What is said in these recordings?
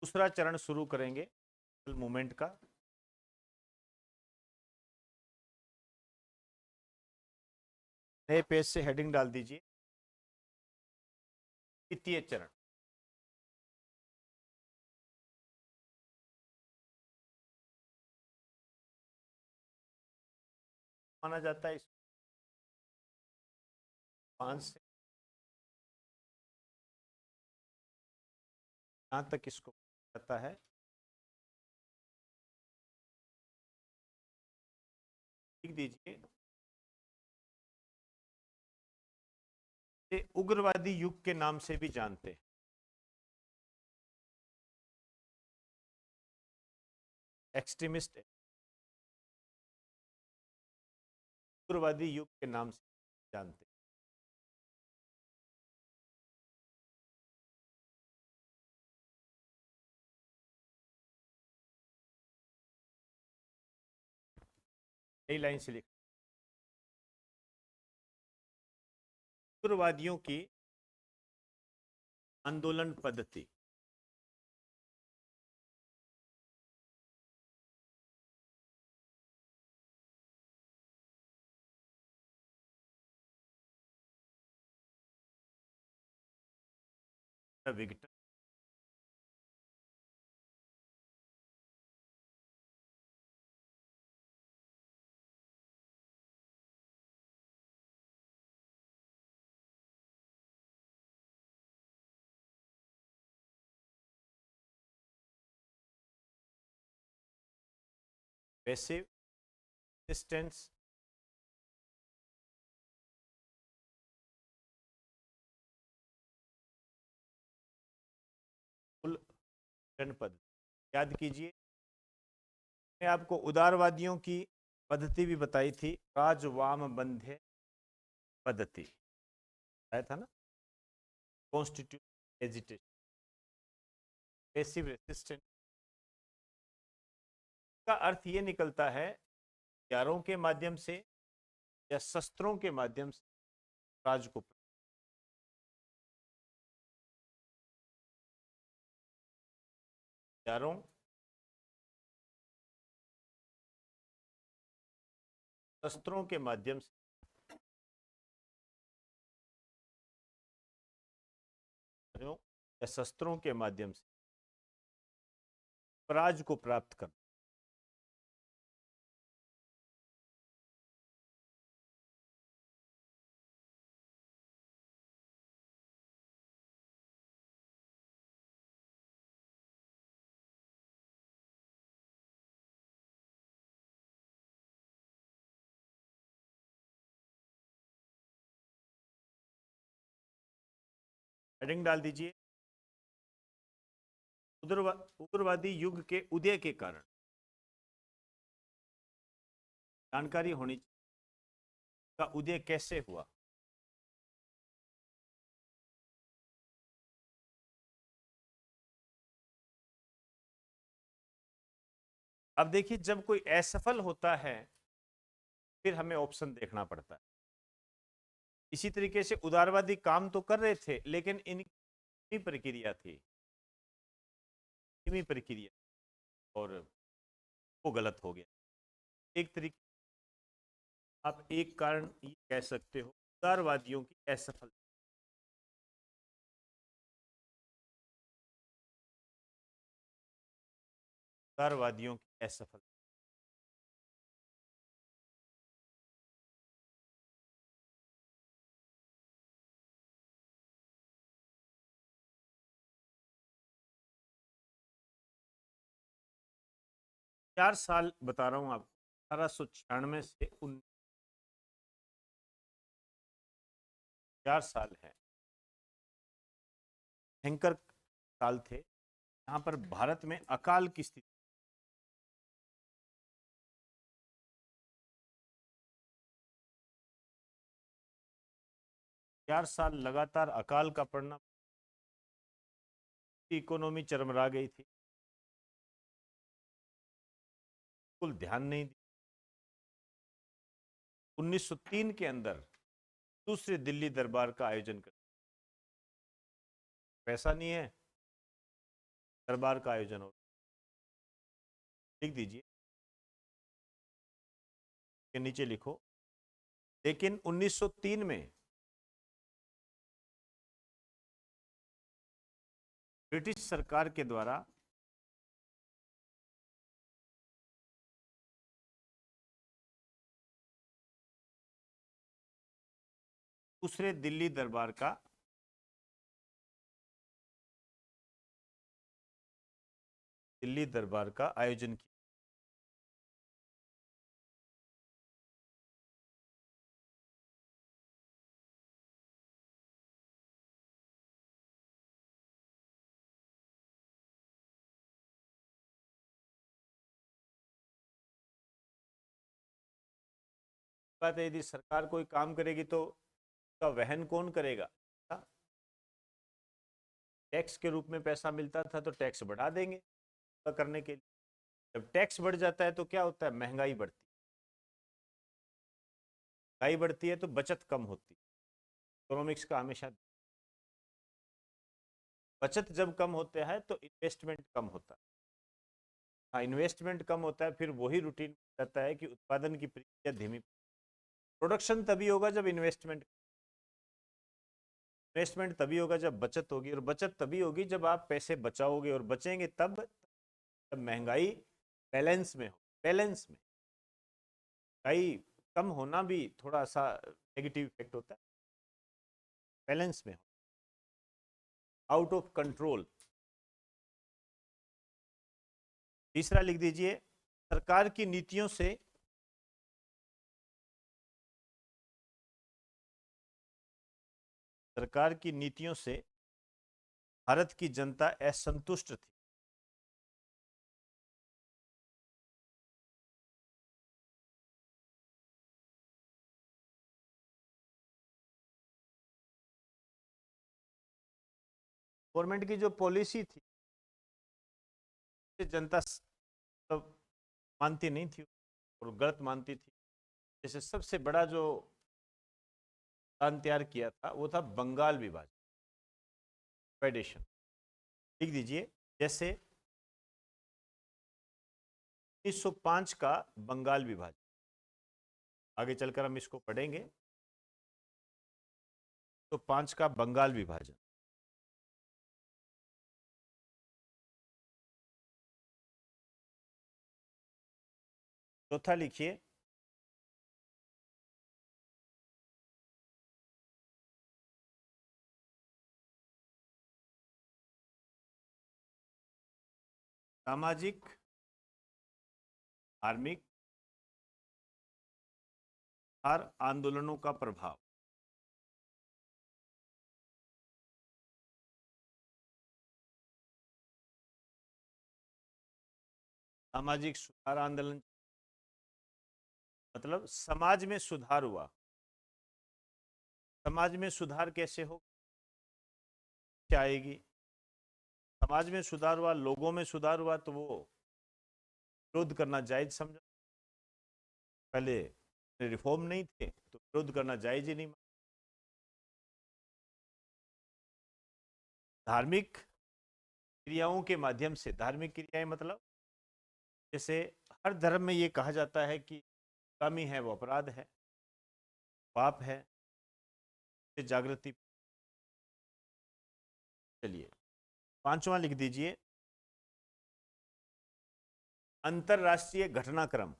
दूसरा चरण शुरू करेंगे मूवमेंट का। नए पेज से हेडिंग डाल दीजिए, द्वितीय चरण। माना जाता है इस 5 से जहां तक इसको जाता है, लिख दीजिए ये उग्रवादी युग के नाम से भी जानते हैं। एक्सट्रीमिस्ट उग्रवादी युग के नाम से जानते हैं। नई लाइन से लिख, उग्रवादियों की आंदोलन पद्धति। विघटन, पैसिव रेजिस्टेंस, पद्धति याद कीजिए। मैंने आपको उदारवादियों की पद्धति भी बताई थी, राजवाम बंध्य पद्धति आया था ना। कॉन्स्टिट्यूशन एजिटेशन, पैसिव रेजिस्टेंस का अर्थ ये निकलता है हथियारों के माध्यम से या शस्त्रों के माध्यम से राज को, हथियारों शस्त्रों के माध्यम से या शस्त्रों के माध्यम से स्वराज को प्राप्त करना। 'हेडिंग डाल दीजिए, उग्रवादी युग के उदय के कारण जानकारी होनी चाहिए का उदय कैसे हुआ। अब देखिए, जब कोई असफल होता है फिर हमें ऑप्शन देखना पड़ता है। इसी तरीके से उदारवादी काम तो कर रहे थे लेकिन इनकी प्रक्रिया थी, धीमी प्रक्रिया, और वो गलत हो गया। एक तरीके आप एक कारण ये कह सकते हो उदारवादियों की असफलता। उदारवादियों की असफलता 4 साल बता रहा हूं आपको, 1896 से 4 साल है, भयंकर साल थे यहाँ पर भारत में अकाल की स्थिति। 4 साल लगातार अकाल का पड़ना, इकोनॉमी चरमरा गई थी, बिल्कुल ध्यान नहीं दिया। 1903 के अंदर दूसरे दिल्ली दरबार का आयोजन कर, पैसा नहीं है, दरबार का आयोजन हो, लिख दीजिए, के नीचे लिखो। लेकिन 1903 में ब्रिटिश सरकार के द्वारा दूसरे दिल्ली दरबार का आयोजन किया। बात है, यदि सरकार कोई काम करेगी तो उसका वहन कौन करेगा? टैक्स के रूप में पैसा मिलता था तो टैक्स बढ़ा देंगे करने के लिए। जब टैक्स बढ़ जाता है तो क्या होता है? महंगाई बढ़ती है तो बचत कम होती है। इकोनॉमिक्स का हमेशा बचत जब कम होता है तो इन्वेस्टमेंट कम होता है। हाँ, इन्वेस्टमेंट कम होता है, फिर वही रूटीन रहता है कि उत्पादन की प्रक्रिया धीमी। प्रोडक्शन तभी होगा जब इन्वेस्टमेंट तभी होगा जब बचत होगी, और बचत तभी होगी जब आप पैसे बचाओगे, और बचेंगे तब जब महंगाई बैलेंस में हो। बैलेंस में महंगाई कम होना भी थोड़ा सा नेगेटिव इफेक्ट होता है। बैलेंस में हो, आउट ऑफ कंट्रोल। तीसरा लिख दीजिए, सरकार की नीतियों से भारत की जनता असंतुष्ट थी। गवर्नमेंट की जो पॉलिसी थी जनता सब मानती नहीं थी और गलत मानती थी। जैसे सबसे बड़ा जो प्लान तैयार किया था वो था बंगाल विभाजन, फेडरेशन। लिख दीजिए, जैसे 1905 का बंगाल विभाजन। आगे चलकर हम इसको पढ़ेंगे। तो 5 का बंगाल विभाजन। चौथा लिखिए, सामाजिक धार्मिक हर आंदोलनों का प्रभाव। सामाजिक सुधार आंदोलन मतलब समाज में सुधार हुआ। समाज में सुधार कैसे हो क्या आएगी? समाज में सुधार हुआ, लोगों में सुधार हुआ, तो वो विरोध करना जायज समझा। पहले रिफॉर्म नहीं थे तो विरोध करना जायज ही नहीं। धार्मिक क्रियाओं के माध्यम से, धार्मिक क्रियाएं मतलब जैसे हर धर्म में ये कहा जाता है कि कामी है वो अपराध है, पाप है, जागृति। चलिए, पांचवा लिख दीजिए, अंतरराष्ट्रीय घटनाक्रम।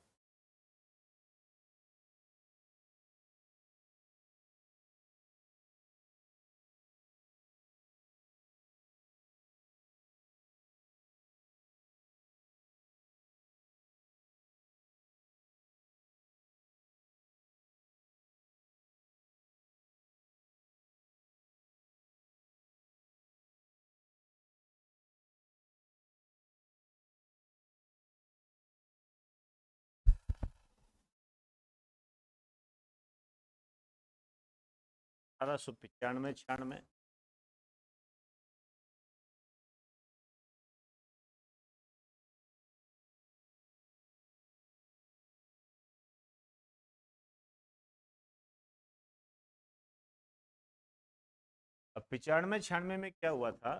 अठारह सौ 95-96। अब 95-96 में क्या हुआ था?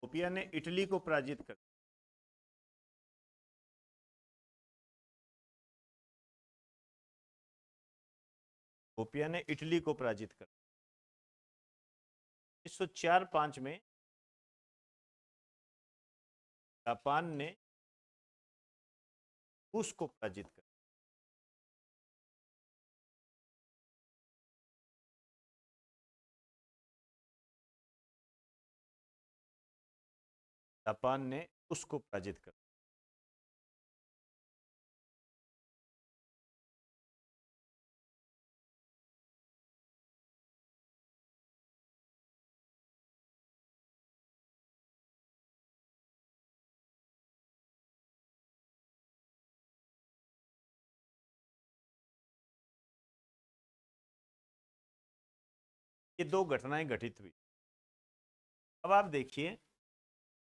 इथियोपिया ने इटली को पराजित कर इथियोपिया ने इटली को पराजित कर 1904-5 में जापान ने रूस को पराजित कर जापान ने रूस को पराजित कर ये दो घटनाएं घटित हुई। अब आप देखिए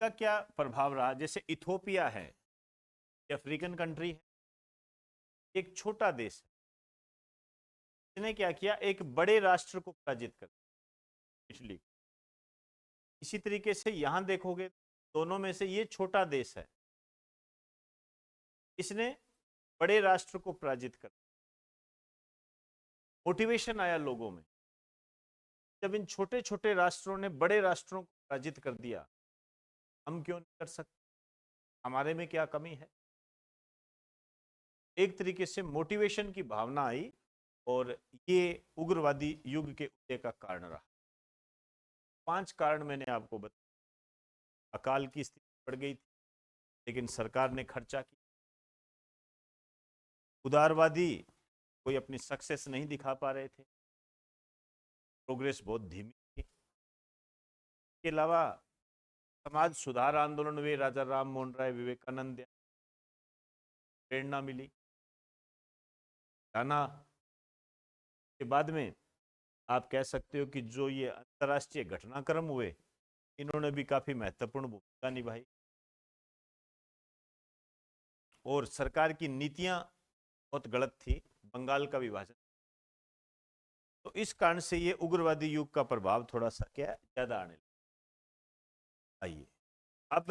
इसका क्या प्रभाव रहा। जैसे इथोपिया है, ये अफ्रीकन कंट्री है, एक छोटा देश है। इसने क्या किया, एक बड़े राष्ट्र को पराजित कर इटली। इसी तरीके से यहां देखोगे दोनों में से ये छोटा देश है, इसने बड़े राष्ट्र को पराजित कर। मोटिवेशन आया लोगों में, जब इन छोटे छोटे राष्ट्रों ने बड़े राष्ट्रों को पराजित कर दिया, हम क्यों नहीं कर सकते, हमारे में क्या कमी है। एक तरीके से मोटिवेशन की भावना आई और ये उग्रवादी युग के उदय का कारण रहा। 5 कारण मैंने आपको बताया। अकाल की स्थिति बढ़ गई थी लेकिन सरकार ने खर्चा किया। उदारवादी कोई अपनी सक्सेस नहीं दिखा पा रहे थे, प्रोग्रेस बहुत धीमी थी। इसके अलावा समाज सुधार आंदोलन में राजा राम मोहन राय, विवेकानंद प्रेरणा मिली। जाना के बाद में आप कह सकते हो कि जो ये अंतर्राष्ट्रीय घटनाक्रम हुए, इन्होंने भी काफी महत्वपूर्ण भूमिका निभाई और सरकार की नीतियां बहुत गलत थी, बंगाल का विभाजन। तो इस कारण से ये उग्रवादी युग का प्रभाव थोड़ा सा क्या ज्यादा आने लगा। आइए अब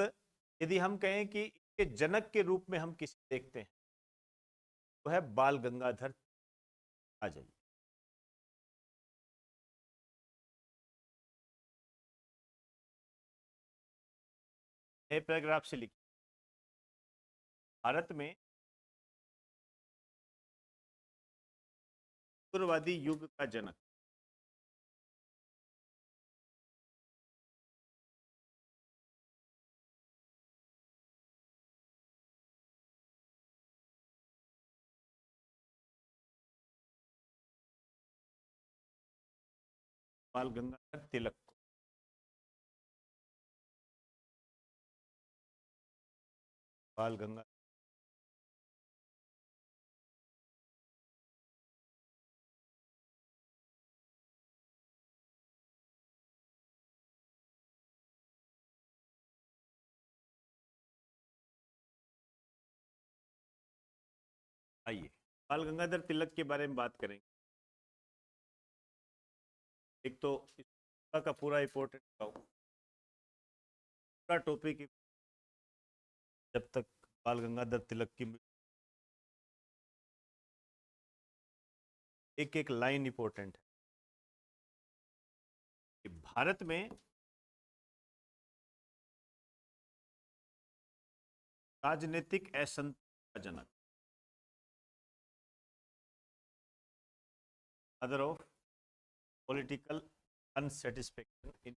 यदि हम कहें कि इसके जनक के रूप में हम किसे देखते हैं, तो है बाल गंगाधर। आ जाइए। नए पैराग्राफ से लिखिए, भारत में उग्रवादी युग का जनक बाल गंगाधर तिलक को। बाल गंगा आइए बाल गंगाधर तिलक के बारे में बात करेंगे। एक तो इसका का पूरा इंपॉर्टेंट पूरा टॉपिक, जब तक बाल गंगाधर तिलक की एक एक लाइन इंपॉर्टेंट है कि भारत में राजनीतिक असंतोष का जनक, मदर ऑफ पॉलिटिकल अनसेटिस्फेक्शन इन।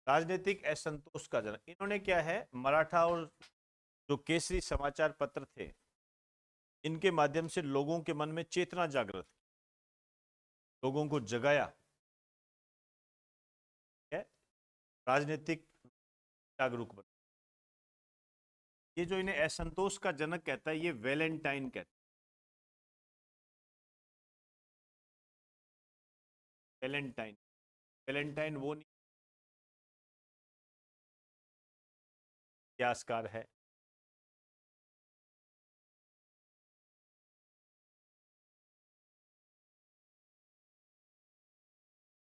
राजनीतिक असंतोष का जनक, इन्होंने क्या है, मराठा और जो केसरी समाचार पत्र थे, इनके माध्यम से लोगों के मन में चेतना जागृत, लोगों को जगाया है, राजनीतिक जागरूक बना। ये जो इन्हें असंतोष का जनक कहता है, ये वैलेंटाइन कहता है। वैलेंटाइन, वैलेंटाइन वो नहीं इतिहासकार है,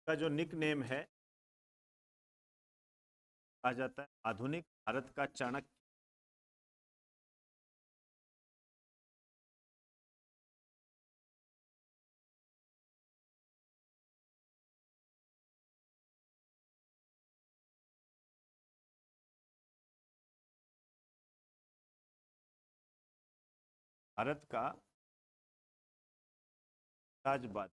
का जो निक नेम है कहा जाता है आधुनिक भारत का चाणक्य। भारत का राजवाद।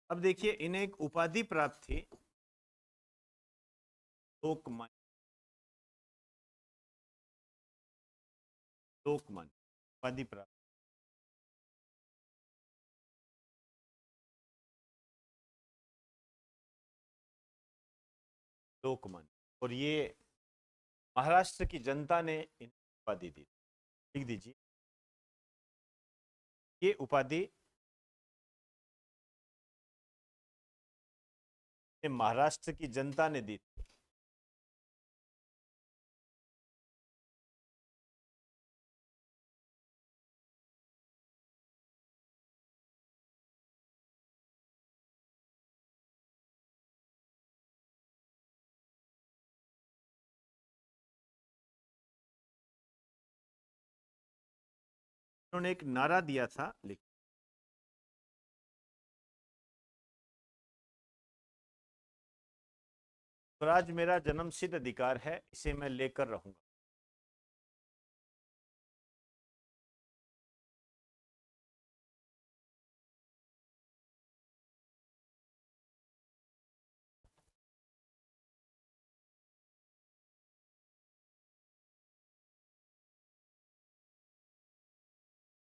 अब देखिए इन्हें एक उपाधि प्राप्त थी, लोकमान्य। लोकमान्य उपाधि प्राप्त। लोकमान्य, और ये महाराष्ट्र की जनता ने इन्हें उपाधि दी। लिख दीजिए, ये उपाधि महाराष्ट्र की जनता ने दी। उन्होंने एक नारा दिया था, लिख। स्वराज मेरा जन्मसिद्ध अधिकार है, इसे मैं लेकर रहूंगा।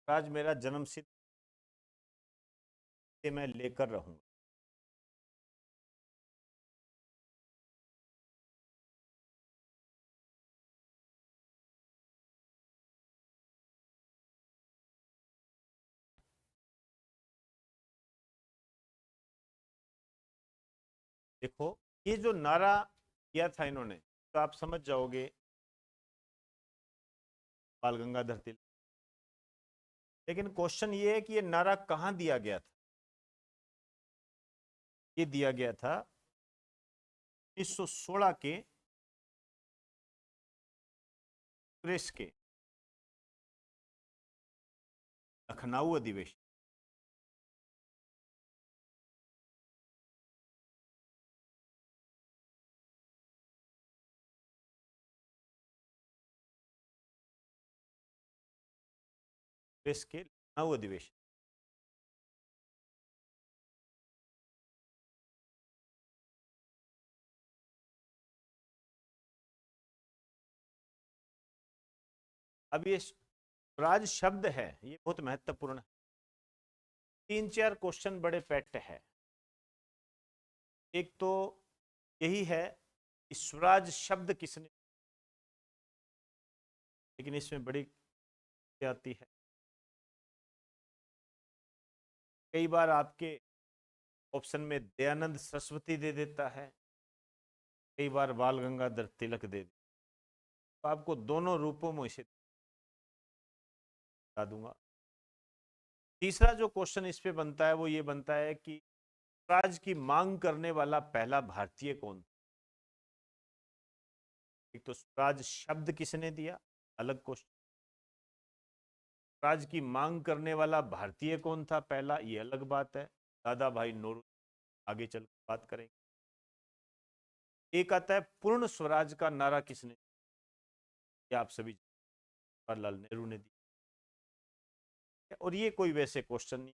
स्वराज मेरा जन्मसिद्ध, इसे मैं लेकर रहूंगा। देखो, ये जो नारा दिया था इन्होंने, तो आप समझ जाओगे बाल गंगाधर तिलक। लेकिन क्वेश्चन ये है कि ये नारा कहां दिया गया था। ये दिया गया था 1916 के कांग्रेस के लखनऊ अधिवेशन। कांग्रेस के लखनऊ अधिवेशन। अब ये स्वराज शब्द है, ये बहुत महत्वपूर्ण है। तीन चार क्वेश्चन बड़े पेट है। एक तो यही है कि स्वराज शब्द किसने, लेकिन इसमें बड़ी आती है। कई बार आपके ऑप्शन में दयानंद सरस्वती दे देता है, कई बार बाल गंगाधर तिलक दे देता। तो आपको दोनों रूपों में इसे बता दूंगा। तीसरा जो क्वेश्चन इस पे बनता है वो ये बनता है कि स्वराज की मांग करने वाला पहला भारतीय कौन था। एक तो स्वराज शब्द किसने दिया, अलग क्वेश्चन। स्वराज की मांग करने वाला भारतीय कौन था पहला, ये अलग बात है। दादा भाई नौरोजी, आगे चल बात करेंगे। एक आता है पूर्ण स्वराज का नारा किसने, ये आप सभी जवाहरलाल नेहरू ने दिया। और ये कोई वैसे क्वेश्चन नहीं,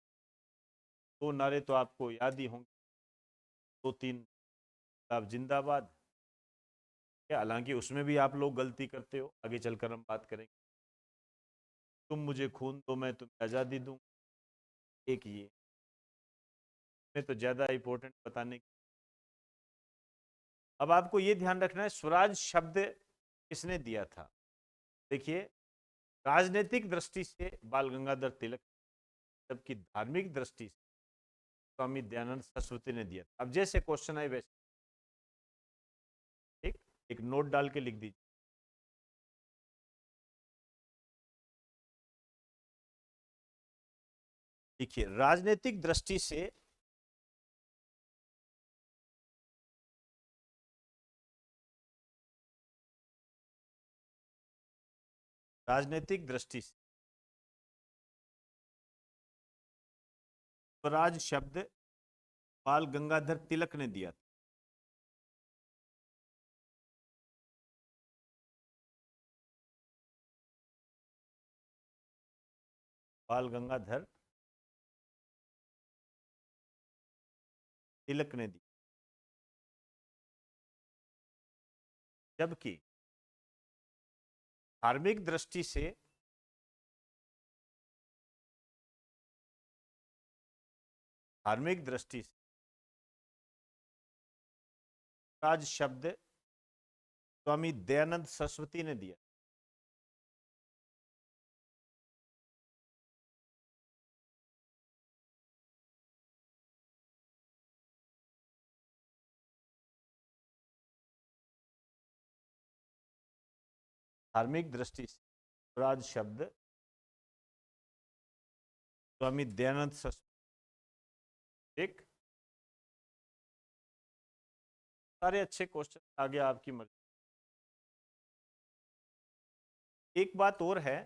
दो नारे तो आपको याद ही होंगे, दो तीन जिंदाबाद। हालांकि उसमें भी आप लोग गलती करते हो, आगे चलकर हम बात करेंगे। तुम मुझे खून दो मैं तुम्हें आजादी दूं, एक ये। में तो ज्यादा इंपॉर्टेंट बताने की। अब आपको ये ध्यान रखना है स्वराज शब्द किसने दिया था। देखिए, राजनीतिक दृष्टि से बाल गंगाधर तिलक, जबकि धार्मिक दृष्टि से स्वामी दयानंद सरस्वती ने दिया था। अब जैसे क्वेश्चन आए वैसे ठीक एक नोट डाल के लिख दीजिए। देखिए, राजनीतिक दृष्टि से राजनीतिक दृष्टि से स्वराज शब्द बाल गंगाधर तिलक ने दिया था। बाल गंगाधर तिलक ने दिया, जबकि धार्मिक दृष्टि से धार्मिक दृष्टि से राज शब्द स्वामी दयानंद सरस्वती ने दिया। धार्मिक दृष्टि से राज शब्द स्वामी दयानंद सरस्वती। ठीक, सारे अच्छे क्वेश्चन, आगे आपकी मर्जी। एक बात और है,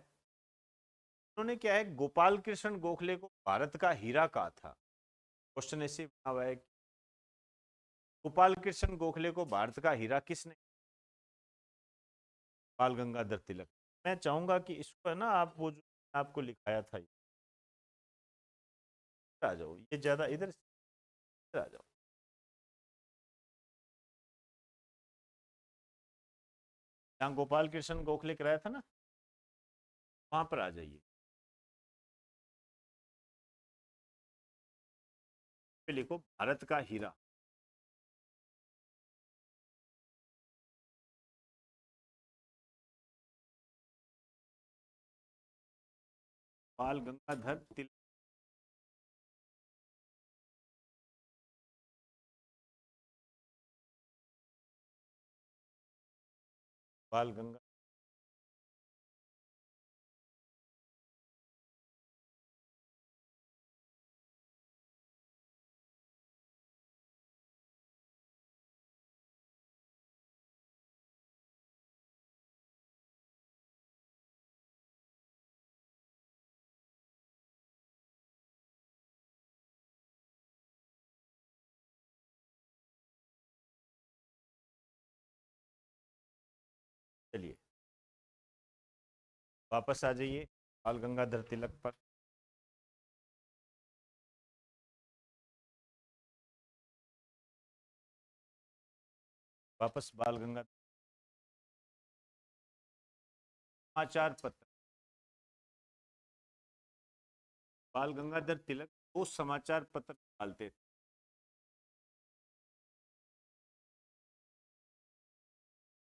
उन्होंने क्या है गोपाल कृष्ण गोखले को भारत का हीरा कहा था। क्वेश्चन ऐसे बना हुआ है, गोपाल कृष्ण गोखले को भारत का हीरा किसने, बाल गंगाधर तिलक। मैं चाहूंगा कि इसको है ना, आप वो जो आपको लिखाया था, आ जाओ, ये ज्यादा इधर आ जाओ। जहाँ गोपाल कृष्ण गोखले कराया था ना, वहां पर आ जाइए। पे लिखो भारत का हीरा। बाल गंगाधर तिलक। बाल गंगा चलिए वापस आ जाइए बाल गंगाधर तिलक पर। वापस बाल गंगा समाचार पत्र। बाल गंगाधर तिलक दो समाचार पत्र डालते थे।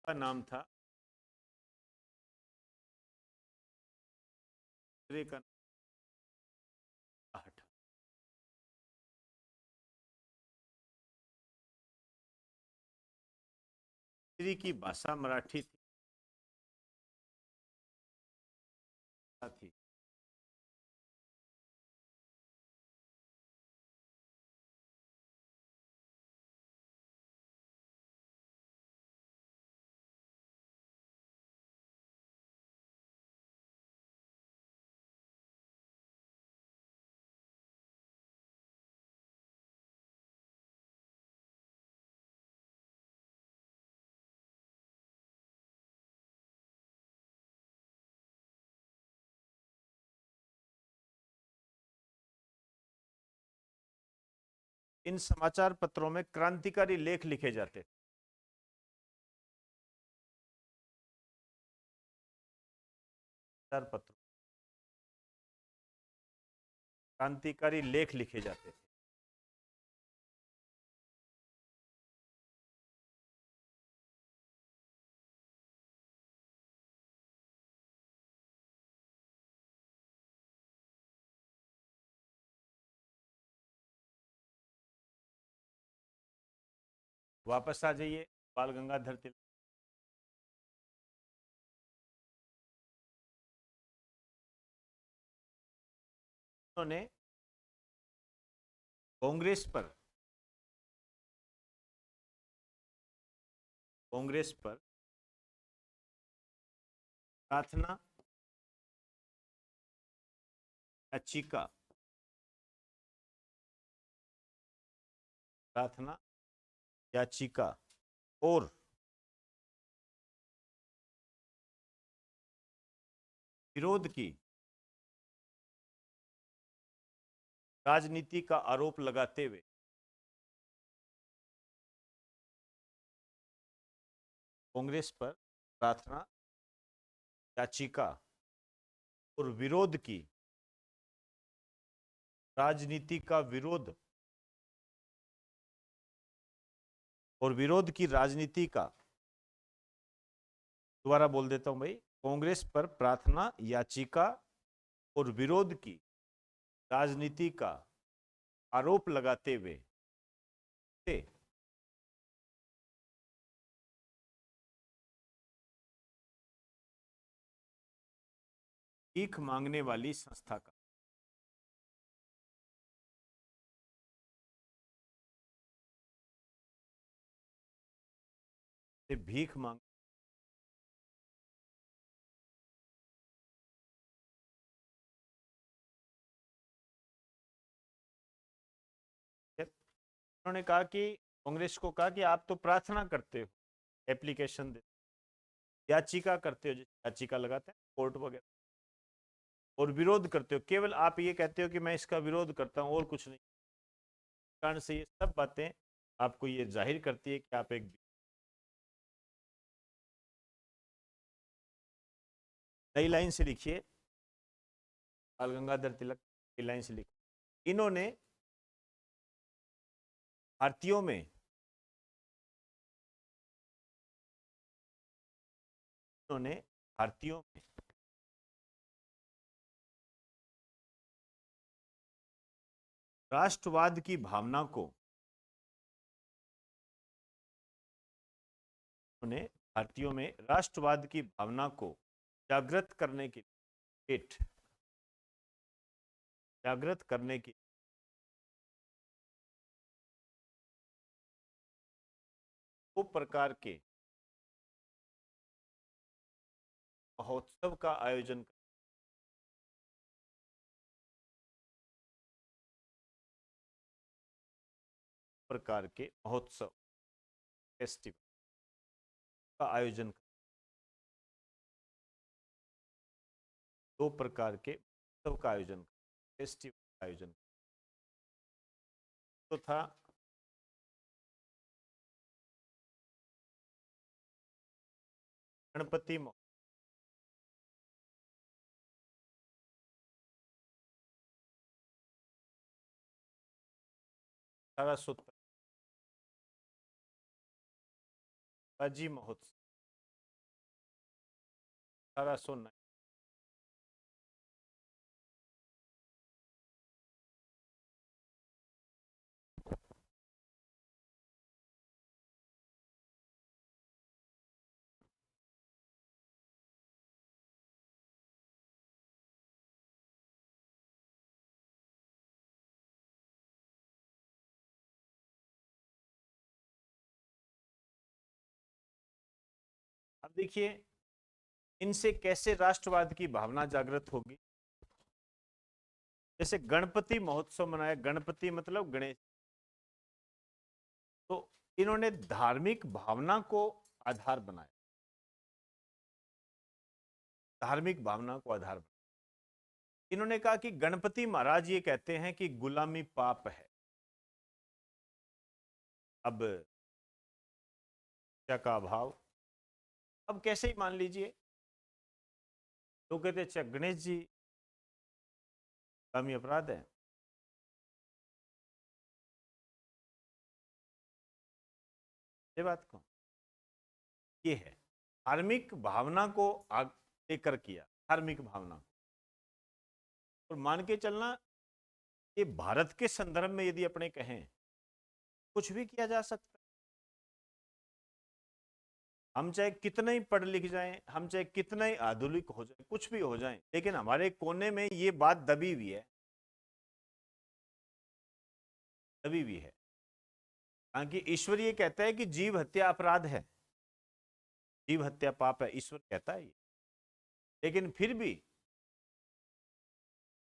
का नाम था, दूसरे का नाम था। तीसरी की भाषा मराठी थी। इन समाचार पत्रों में क्रांतिकारी लेख लिखे जाते थे। समाचार पत्रों क्रांतिकारी लेख लिखे जाते थे। वापस आ जाइए बाल गंगाधर तिलक। उन्होंने कांग्रेस पर प्रार्थना याचिका और विरोध की राजनीति का आरोप लगाते हुए कांग्रेस पर प्रार्थना याचिका और विरोध की राजनीति का विरोध और विरोध की राजनीति का, दोबारा बोल देता हूं भाई, कांग्रेस पर प्रार्थना याचिका और विरोध की राजनीति का आरोप लगाते हुए भीख मांगने वाली संस्था का भीख मांग उन्होंने कहा कि कांग्रेस को कहा कि आप तो प्रार्थना करते हो, एप्लीकेशन दे, याचिका करते हो, याचिका लगाते हैं कोर्ट वगैरह, और विरोध करते हो, केवल आप ये कहते हो कि मैं इसका विरोध करता हूं और कुछ नहीं। कारण से ये सब बातें आपको ये जाहिर करती है कि आप एक नई लाइन से लिखिए, बाल गंगाधर तिलक की लाइन से लिखिए, इन्होंने भारतीयों में राष्ट्रवाद की भावना को, उन्होंने भारतीयों में राष्ट्रवाद की भावना को जागृत करने के दो प्रकार के महोत्सव का आयोजन, प्रकार के महोत्सव फेस्टिवल का आयोजन, दो प्रकार के महोत्सव का आयोजन, फेस्टिवल का आयोजन तो था गणपति महोत्सव, 1870, राजी महोत्सव 1809, अब देखिए इनसे कैसे राष्ट्रवाद की भावना जागृत होगी। जैसे गणपति महोत्सव मनाया, गणपति मतलब गणेश, तो इन्होंने धार्मिक भावना को आधार बनाया, धार्मिक भावना को आधार बनाया। इन्होंने कहा कि गणपति महाराज ये कहते हैं कि गुलामी पाप है। अब क्या का अभाव, अब कैसे ही मान लीजिए, तो कहते अच्छा गणेश जी गुलामी अपराध है, ये बात को ये है धार्मिक भावना को लेकर किया, धार्मिक भावना और मान के चलना, ये भारत के संदर्भ में यदि अपने कहें कुछ भी किया जा सकता है, हम चाहे कितना ही पढ़ लिख जाएं, हम चाहे कितना ही आधुनिक हो जाए, कुछ भी हो जाए, लेकिन हमारे कोने में ये बात दबी हुई है, दबी हुई है। हालांकि ईश्वर ये कहता है कि जीव हत्या अपराध है, जीव हत्या पाप है, ईश्वर कहता है ये। लेकिन फिर भी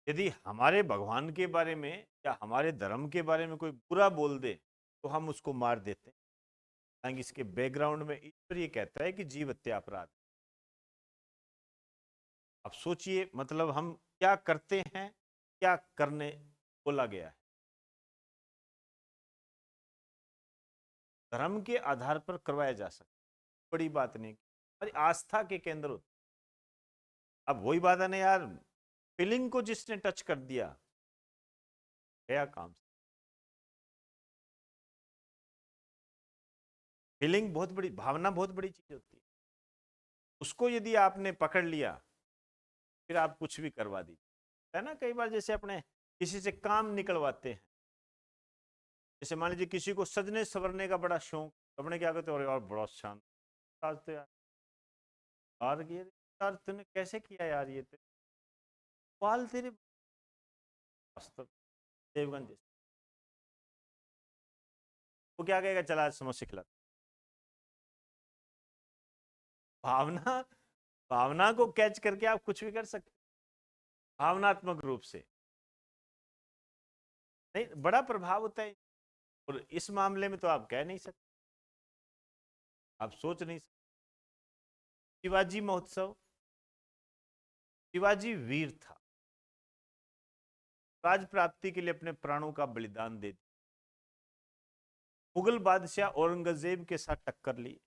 यदि हमारे भगवान के बारे में या हमारे धर्म के बारे में कोई बुरा बोल दे तो हम उसको मार देते हैं। हालांकि इसके बैकग्राउंड में ईश्वर ये कहता है कि जीव हत्या अपराध। अब सोचिए, मतलब हम क्या करते हैं, क्या करने बोला गया है। धर्म के आधार पर करवाया जा सकता, बड़ी बात नहीं, हमारी आस्था के केंद्र होते। अब वही बात है ना यार, फीलिंग को जिसने टच कर दिया गया काम। फीलिंग बहुत बड़ी, भावना बहुत बड़ी चीज होती है। उसको यदि आपने पकड़ लिया फिर आप कुछ भी करवा दीजिए, है ना। कई बार जैसे अपने किसी से काम निकलवाते हैं, जैसे मान लीजिए किसी को सजने संवरने का बड़ा शौक, अपने क्या कहते हो, यार बड़ा शांत आज तो यार ये यार तूने कैसे किया यार, ये तो बाल तेरे वास्तव देवगन जैसे। वो क्या कहेगा, चला आज समोसे खिला। भावना, भावना को कैच करके आप कुछ भी कर सकते, भावनात्मक रूप से। नहीं, बड़ा प्रभाव होता है। और इस मामले में तो आप कह नहीं सकते, आप सोच नहीं सकते। शिवाजी महोत्सव, शिवाजी वीर था, राज प्राप्ति के लिए अपने प्राणों का बलिदान दे दिया, मुगल बादशाह औरंगजेब के साथ टक्कर ली।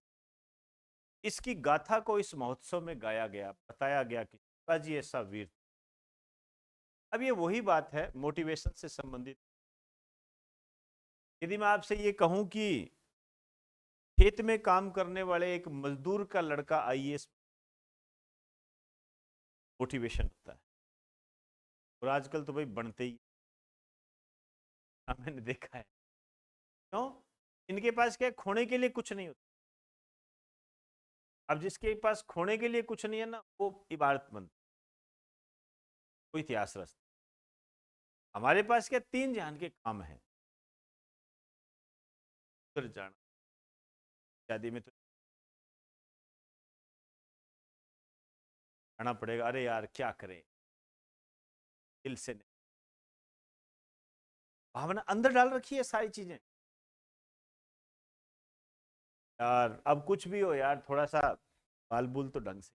इसकी गाथा को इस महोत्सव में गाया गया, बताया गया कि शिवाजी ऐसा वीर। अब ये वही बात है मोटिवेशन से संबंधित। यदि मैं आपसे ये कहूं कि खेत में काम करने वाले एक मजदूर का लड़का आईएएस, मोटिवेशन होता है। और आजकल तो भाई बनते ही, मैंने देखा है। क्यों? इनके पास क्या, खोने के लिए कुछ नहीं होता। अब जिसके पास खोने के लिए कुछ नहीं है ना, वो इबादतमंद, वो इतिहास रचता। हमारे पास क्या, तीन जहान के काम है। फिर जाना, शादी में तो जाना पड़ेगा, अरे यार क्या करें, दिल से नहीं, भावना अंदर डाल रखी है सारी चीजें। यार अब कुछ भी हो यार, थोड़ा सा बाल बूल तो ढंग से।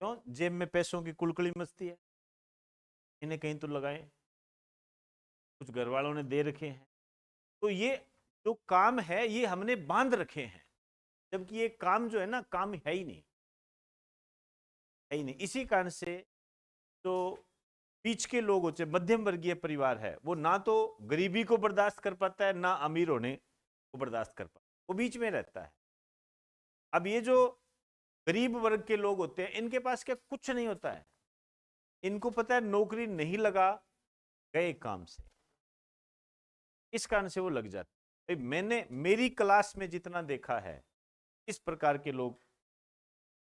क्यों? जेब में पैसों की कुलकुली मस्ती है, इन्हें कहीं तो लगाएं, कुछ घर वालों ने दे रखे हैं। तो ये जो काम है ये हमने बांध रखे हैं, जबकि ये काम जो है ना, काम है ही नहीं, है ही नहीं। इसी कारण से जो बीच के लोग होते हैं, मध्यम वर्गीय परिवार है, वो ना तो गरीबी को बर्दाश्त कर पाता है, ना अमीर होने को बर्दाश्त कर पाता, वो बीच में रहता है। अब ये जो गरीब वर्ग के लोग होते हैं, इनके पास क्या, कुछ नहीं होता है। इनको पता है नौकरी नहीं लगा, गए काम से, इस कारण से वो लग जाते। मैंने मेरी क्लास में जितना देखा है, इस प्रकार के लोग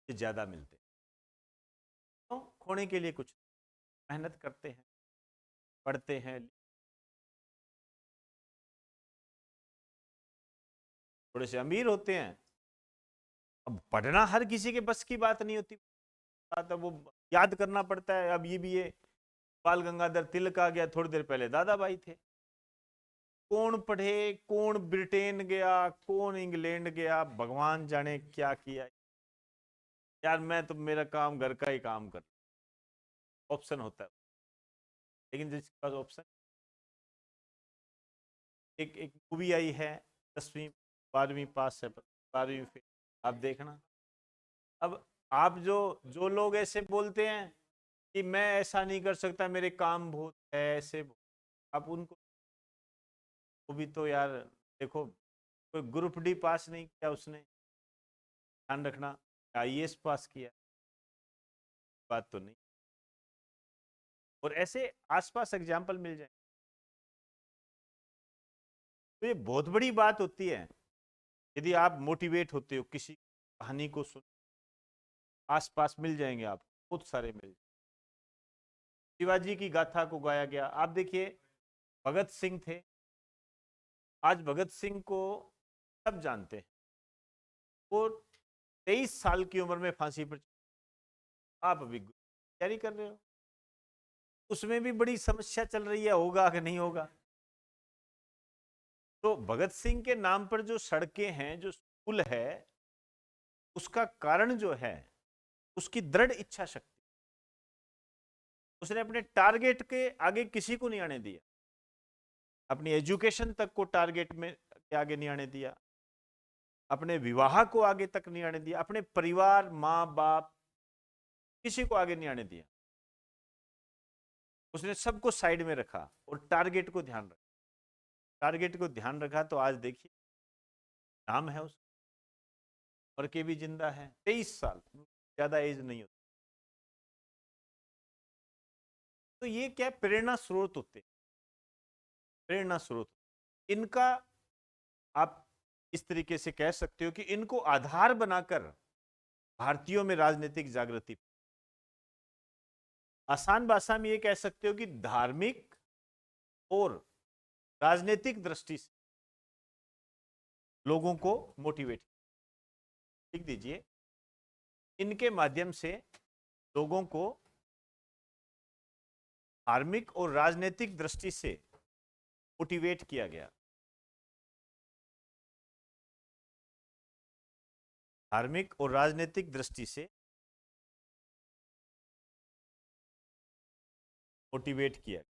ज्यादा मिलते। तो खोने के लिए कुछ, मेहनत करते हैं, पढ़ते हैं, थोड़े से अमीर होते हैं। अब पढ़ना हर किसी के बस की बात नहीं होती, बात है वो याद करना पड़ता है। अब ये भी है, बाल गंगाधर तिलक आ गया, थोड़ी देर पहले दादा भाई थे। कौन पढ़े, कौन ब्रिटेन गया, कौन इंग्लैंड गया, भगवान जाने क्या किया। यार मैं तो, मेरा काम घर का ही काम कर, ऑप्शन होता है। लेकिन जिसके पास ऑप्शन, एक एक मूवी आई है, 10वीं 12वीं पास है, 12वीं फेल, आप देखना। अब आप जो जो लोग ऐसे बोलते हैं कि मैं ऐसा नहीं कर सकता, मेरे काम बहुत है, ऐसे आप उनको, वो भी तो यार देखो, कोई ग्रुप डी पास नहीं किया उसने, ध्यान रखना, आईएएस पास किया, बात तो नहीं। और ऐसे आसपास एग्जाम्पल मिल जाए, तो ये बहुत बड़ी बात होती है। यदि आप मोटिवेट होते हो, किसी कहानी को सुन, आसपास मिल जाएंगे, आप बहुत सारे मिल। शिवाजी की गाथा को गाया गया। आप देखिए, भगत सिंह थे, आज भगत सिंह को सब जानते हैं। वो 23 साल की उम्र में फांसी पर, आप अभी तैयारी कर रहे हो, उसमें भी बड़ी समस्या चल रही है, होगा कि नहीं होगा। तो भगत सिंह के नाम पर जो सड़कें हैं, जो स्कूल है, उसका कारण जो है उसकी दृढ़ इच्छा शक्ति। उसने अपने टारगेट के आगे किसी को नहीं आने दिया, अपनी एजुकेशन तक को टारगेट में के आगे नहीं आने दिया, अपने विवाह को आगे तक नहीं आने दिया, अपने परिवार, माँ बाप, किसी को आगे नहीं आने दिया। उसने सबको साइड में रखा और टारगेट को ध्यान रखा। टारगेट को ध्यान रखा तो आज देखिए नाम है उसका, और के भी जिंदा है। 23 साल, ज्यादा एज नहीं होती। तो ये क्या प्रेरणा स्रोत होते, प्रेरणा स्रोत इनका। आप इस तरीके से कह सकते हो कि इनको आधार बनाकर भारतीयों में राजनीतिक जागृति। आसान भाषा में ये कह सकते हो कि धार्मिक और राजनीतिक दृष्टि से लोगों को मोटिवेट, लिख दीजिए, इनके माध्यम से लोगों को धार्मिक और राजनीतिक दृष्टि से मोटिवेट किया गया। धार्मिक और राजनीतिक दृष्टि से मोटिवेट किया।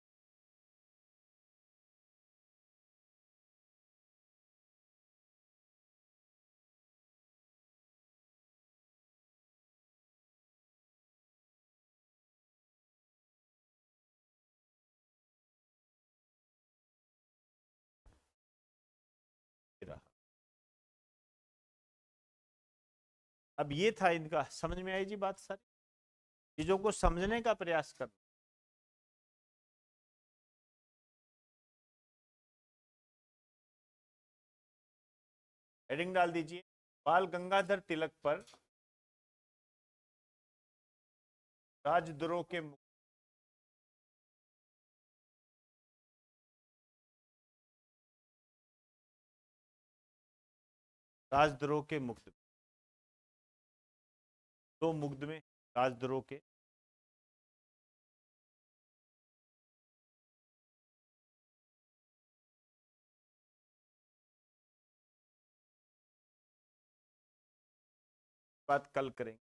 रहा। अब ये था इनका, समझ में आई जी बात सारी, चीजों को समझने का प्रयास करना। हेडिंग डाल दीजिए, बाल गंगाधर तिलक पर राजद्रोह के राजद्रोह के मुकदमे, 2 मुकदमे राजद्रोह के। बात कल करेंगे।